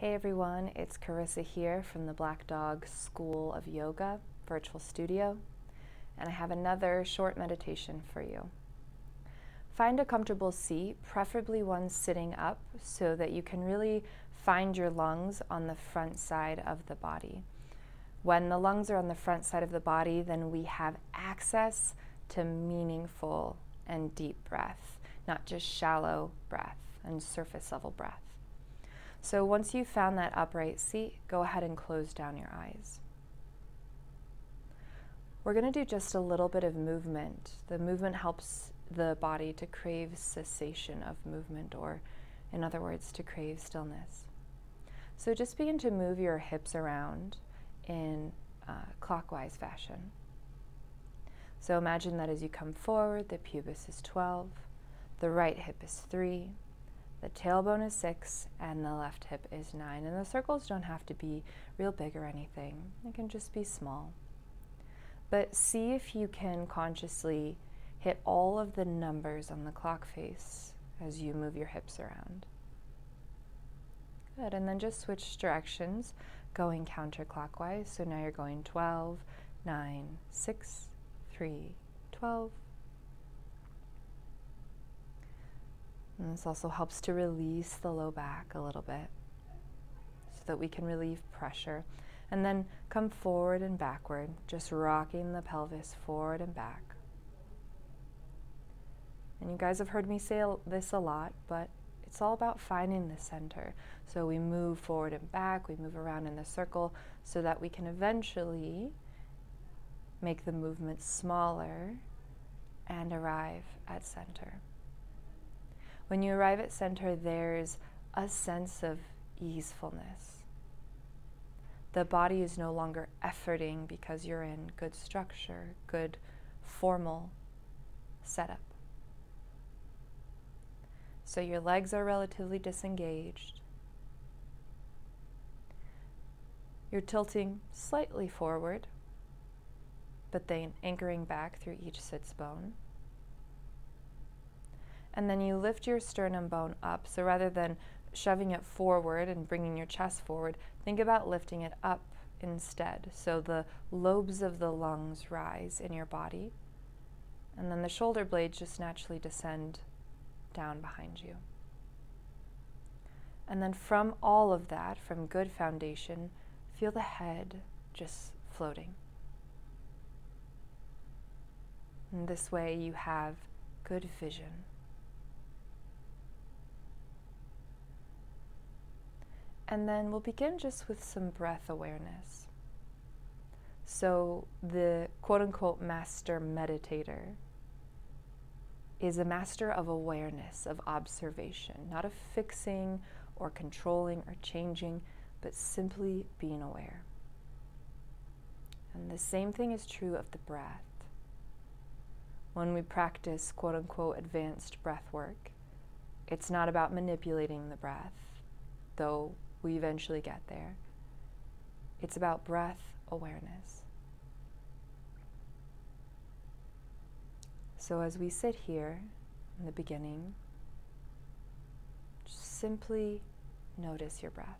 Hey everyone, it's Carissa here from the Black Dog School of Yoga virtual studio, and I have another short meditation for you. Find a comfortable seat, preferably one sitting up, so that you can really find your lungs on the front side of the body. When the lungs are on the front side of the body, then we have access to meaningful and deep breath, not just shallow breath and surface level breath. So once you've found that upright seat, go ahead and close down your eyes. We're going to do just a little bit of movement. The movement helps the body to crave cessation of movement, or in other words, to crave stillness. So just begin to move your hips around in clockwise fashion. So imagine that as you come forward, the pubis is 12, the right hip is 3, the tailbone is 6, and the left hip is 9. And the circles don't have to be real big or anything. They can just be small. But see if you can consciously hit all of the numbers on the clock face as you move your hips around. Good, and then just switch directions, going counterclockwise. So now you're going 12, 9, 6, 3, 12. And this also helps to release the low back a little bit so that we can relieve pressure. And then come forward and backward, just rocking the pelvis forward and back. And you guys have heard me say this a lot, but it's all about finding the center. So we move forward and back, we move around in the circle so that we can eventually make the movement smaller and arrive at center. When you arrive at center, there's a sense of easefulness. The body is no longer efforting because you're in good structure, good formal setup. So your legs are relatively disengaged. You're tilting slightly forward, but then anchoring back through each sits bone. And then you lift your sternum bone up. So rather than shoving it forward and bringing your chest forward, think about lifting it up instead. So the lobes of the lungs rise in your body, and then the shoulder blades just naturally descend down behind you. And then from all of that, from good foundation, feel the head just floating. And this way you have good vision. And then we'll begin just with some breath awareness. So the quote-unquote master meditator is a master of awareness, of observation, not of fixing or controlling or changing, but simply being aware. And the same thing is true of the breath. When we practice quote-unquote advanced breath work, it's not about manipulating the breath, though we eventually get there. It's about breath awareness. So as we sit here in the beginning, just simply notice your breath.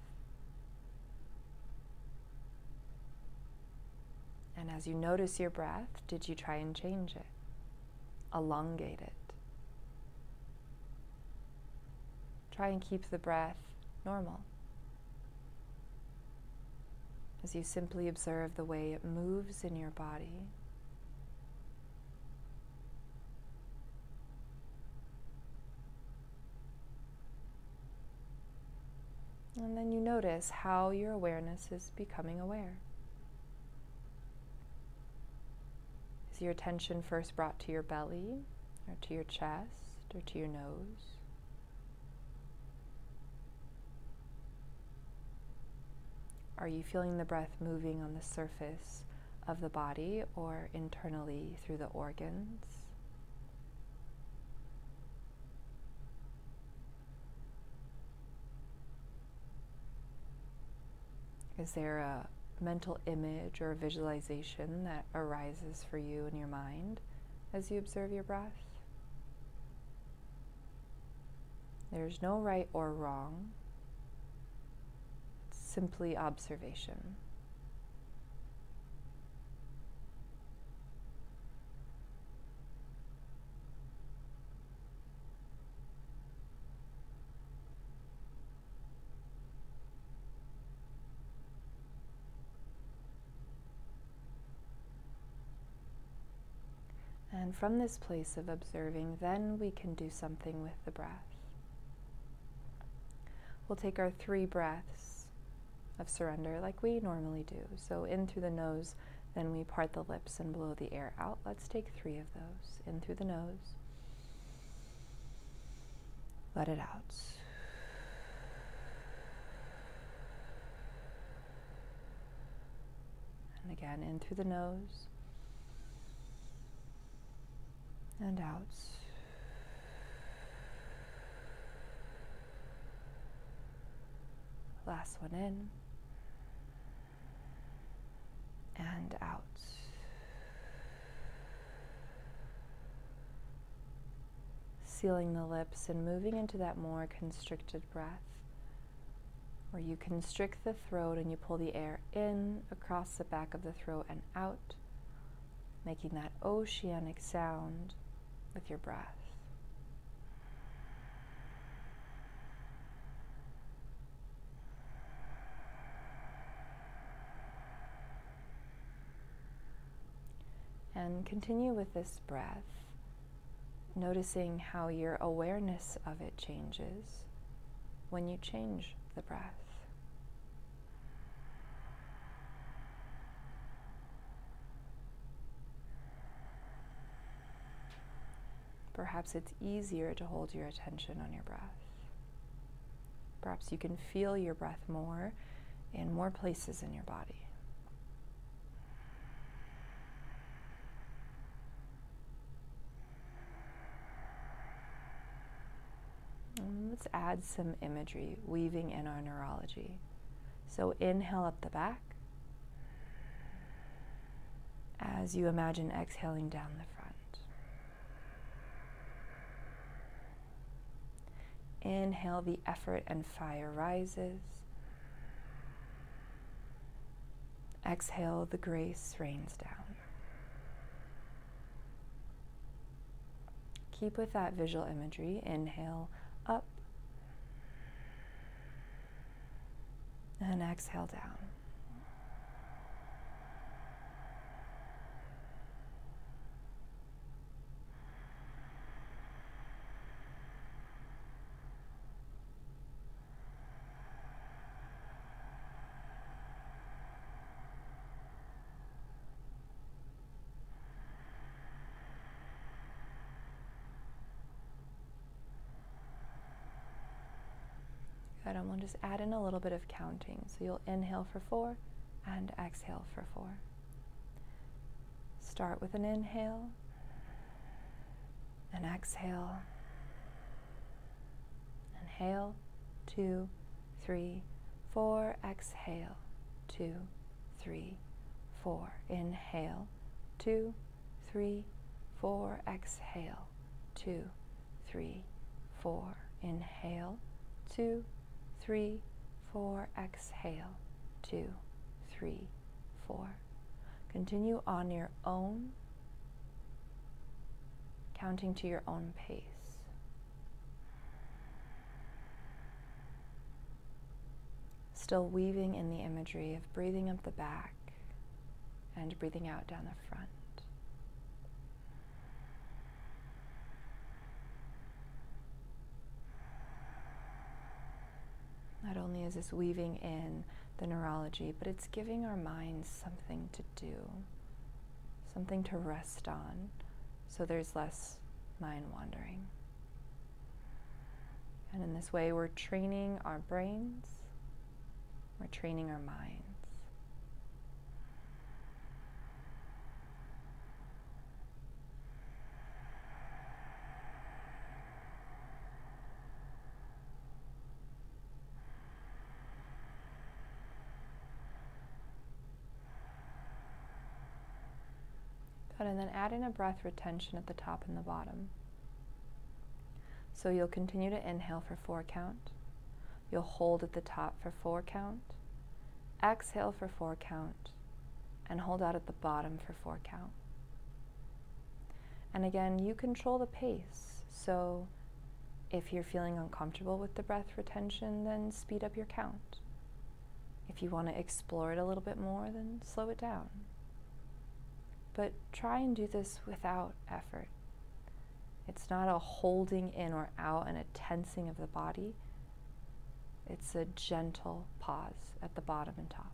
And as you notice your breath, did you try and change it? Elongate it? Try and keep the breath normal. As you simply observe the way it moves in your body. And then you notice how your awareness is becoming aware. Is your attention first brought to your belly, or to your chest, or to your nose? Are you feeling the breath moving on the surface of the body or internally through the organs? Is there a mental image or a visualization that arises for you in your mind as you observe your breath? There's no right or wrong. simply observation. And from this place of observing, then we can do something with the breath. We'll take our 3 breaths of surrender like we normally do. So in through the nose, then we part the lips and blow the air out. Let's take 3 of those. In through the nose. Let it out. And again, in through the nose. And out. Last one in. And out. Sealing the lips and moving into that more constricted breath, where you constrict the throat and you pull the air in across the back of the throat and out, making that oceanic sound with your breath. And continue with this breath, noticing how your awareness of it changes when you change the breath. Perhaps it's easier to hold your attention on your breath. Perhaps you can feel your breath more in more places in your body. And let's add some imagery, weaving in our neurology. So inhale up the back as you imagine exhaling down the front. Inhale, the effort and fire rises. Exhale, the grace rains down. Keep with that visual imagery. Inhale up and exhale down. Good, and we'll just add in a little bit of counting. So you'll inhale for 4 and exhale for 4. Start with an inhale and exhale. Inhale, 2, 3, 4. Exhale, 2, 3, 4. Inhale, 2, 3, 4. Exhale, 2, 3, 4. Inhale, 2, 3, 4. Exhale, 2, 3, 4. Continue on your own, counting to your own pace. Still weaving in the imagery of breathing up the back and breathing out down the front. Not only is this weaving in the neurology, but it's giving our minds something to do, something to rest on, so there's less mind wandering. And in this way, we're training our brains, we're training our minds. And then add in a breath retention at the top and the bottom. So you'll continue to inhale for 4 count. You'll hold at the top for 4 count. exhale for 4 count, and hold out at the bottom for 4 count. And again, you control the pace. So if you're feeling uncomfortable with the breath retention, then speed up your count. If you want to explore it a little bit more, then slow it down. But try and do this without effort. It's not a holding in or out and a tensing of the body. It's a gentle pause at the bottom and top.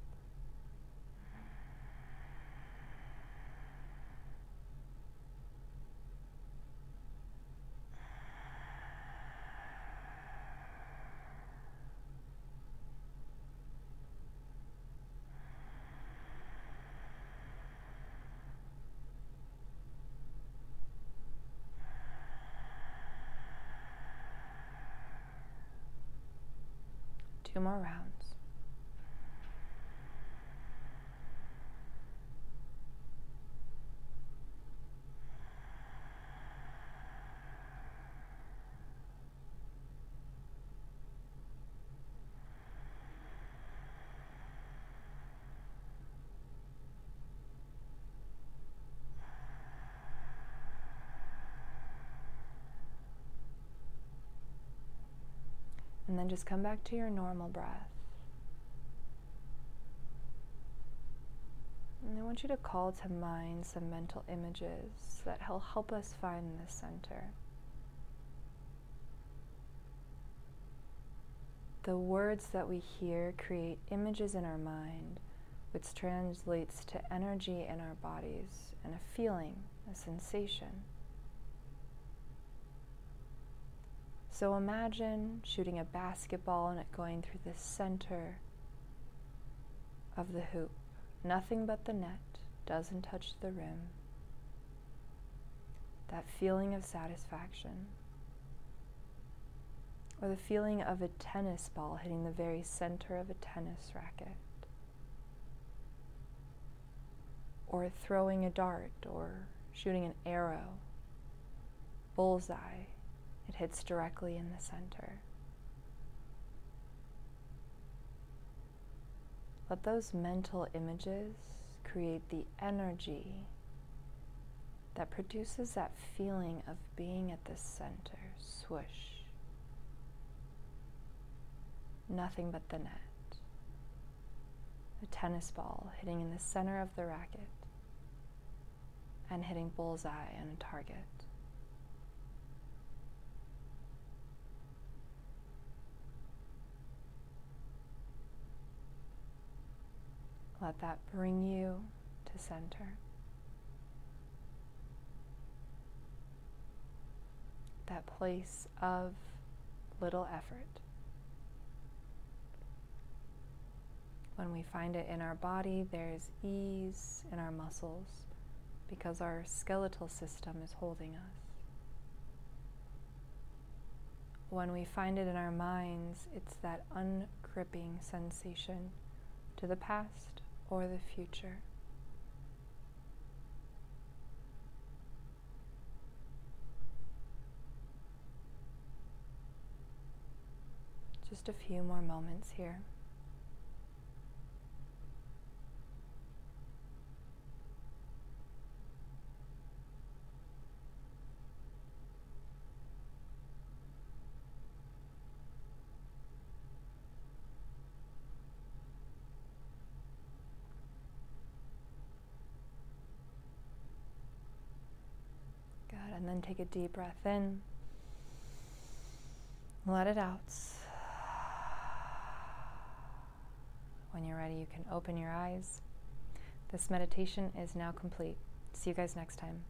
Two more rounds. And then just come back to your normal breath. And I want you to call to mind some mental images that will help us find the center. The words that we hear create images in our mind, which translates to energy in our bodies and a feeling, a sensation. So imagine shooting a basketball and it going through the center of the hoop. Nothing but the net, doesn't touch the rim. That feeling of satisfaction. Or the feeling of a tennis ball hitting the very center of a tennis racket. Or throwing a dart or shooting an arrow. Bullseye. It hits directly in the center. Let those mental images create the energy that produces that feeling of being at the center. Swoosh. Nothing but the net. A tennis ball hitting in the center of the racket and hitting bullseye on a target. Let that bring you to center. That place of little effort. When we find it in our body, there's ease in our muscles because our skeletal system is holding us. When we find it in our minds, it's that ungripping sensation to the past or the future. Just a few more moments here. And then take a deep breath in. Let it out. When you're ready, you can open your eyes. This meditation is now complete. See you guys next time.